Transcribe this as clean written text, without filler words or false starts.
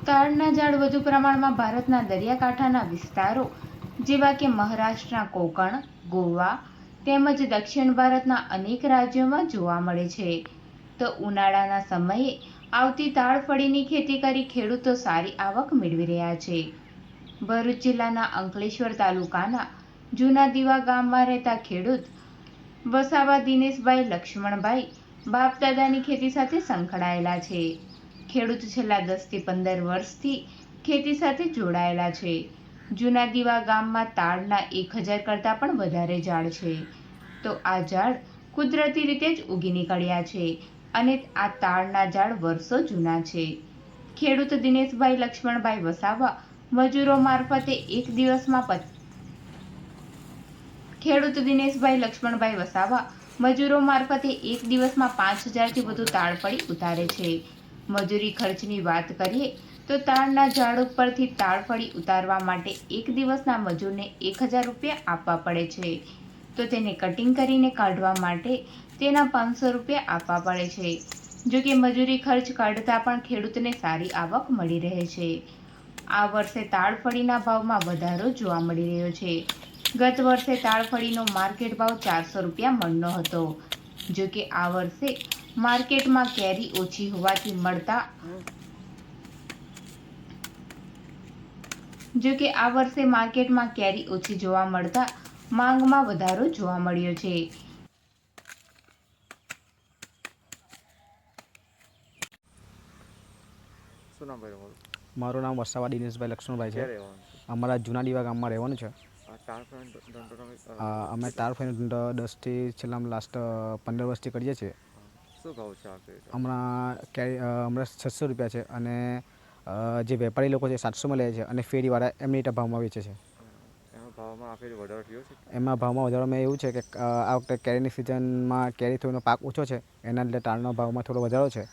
તાડના ઝાડ વધુ પ્રમાણમાં ભારતના દરિયાકાંઠાના વિસ્તારો જેવા કે મહારાષ્ટ્રના કોંકણ, ગોવા તેમજ દક્ષિણ ભારતના અનેક રાજ્યોમાં જોવા મળે છે. તો ઉનાળાના સમયે આવતી તાડફળીની ખેતી કરી ખેડૂતો સારી આવક મેળવી રહ્યા છે. ભરૂચ જિલ્લાના અંકલેશ્વર તાલુકાના જૂના દીવા ગામમાં રહેતા ખેડૂત વસાવા દિનેશભાઈ લક્ષ્મણભાઈ બાપદાદાની ખેતી સાથે સંકળાયેલા છે. ખેડૂત છેલ્લા 10 થી 15 વર્ષથી ખેતી સાથે જોડાયેલા છે. જૂના દીવા ગામમાં તાડના 1000 કરતાં પણ વધારે ઝાડ છે. તો આ ઝાડ કુદરતી રીતે જ ઉગી નીકળ્યા છે અને આ તાડના ઝાડ વર્ષો જૂના છે. ખેડૂત દિનેશભાઈ લક્ષ્મણભાઈ વસાવા મજૂરો મારફતે એક દિવસમાં ખેડૂત દિનેશભાઈ લક્ષ્મણભાઈ વસાવા મજૂરો મારફતે એક દિવસમાં 5000થી વધુ તાડફળી ઉતારે છે. મજૂરી ખર્ચની વાત કરીએ તો તાડના ઝાડ ઉપરથી તાડફળી ઉતારવા માટે એક દિવસના મજૂરને 1000 રૂપિયા આપવા પડે છે. તો તેને કટિંગ કરીને કાઢવા માટે તેના 500 રૂપિયા આપવા પડે છે. જો કે મજૂરી ખર્ચ કાઢતા પણ ખેડૂતને સારી આવક મળી રહે છે. આ વર્ષે તાડફળીના ભાવમાં વધારો જોવા મળી રહ્યો છે. ગત વર્ષે તાડફળીનો માર્કેટ ભાવ 400 રૂપિયા મણનો હતો. જો કે આ વર્ષે માર્કેટમાં કેરી ઓછી હોવાથી જોવા મળતા માંગમાં વધારો જોવા મળ્યો છે. શું નામ ભાઈ તમારું? મારું નામ વસાવા દિનેશભાઈ લક્ષ્મણભાઈ ક્યાં છે. રહેવાનું છે? અમારા જૂના દીવા ગામમાં રહેવાનું છે. આ તાડફળીનો ધંધો તમે અમે તાડફળીનો ધંધો 10થી છેલ્લા લાસ્ટ 15 વર્ષથી કરીએ છીએ. શું ભાવ છે આ ફેર? હમણાં 600 રૂપિયા છે અને જે વેપારી લોકો છે 700માં લે છે અને ફેરીવાળા એમની રીતે ભાવમાં વેચે છે. એમાં ભાવમાં આ ફેર વધારો થયો છે? એમાં ભાવમાં વધારોમાં એવું છે કે આ વખતે કેરીની સિઝનમાં કેરી થોડો પાક ઓછો છે, એના લીધે તાડના ભાવમાં થોડો વધારો છે.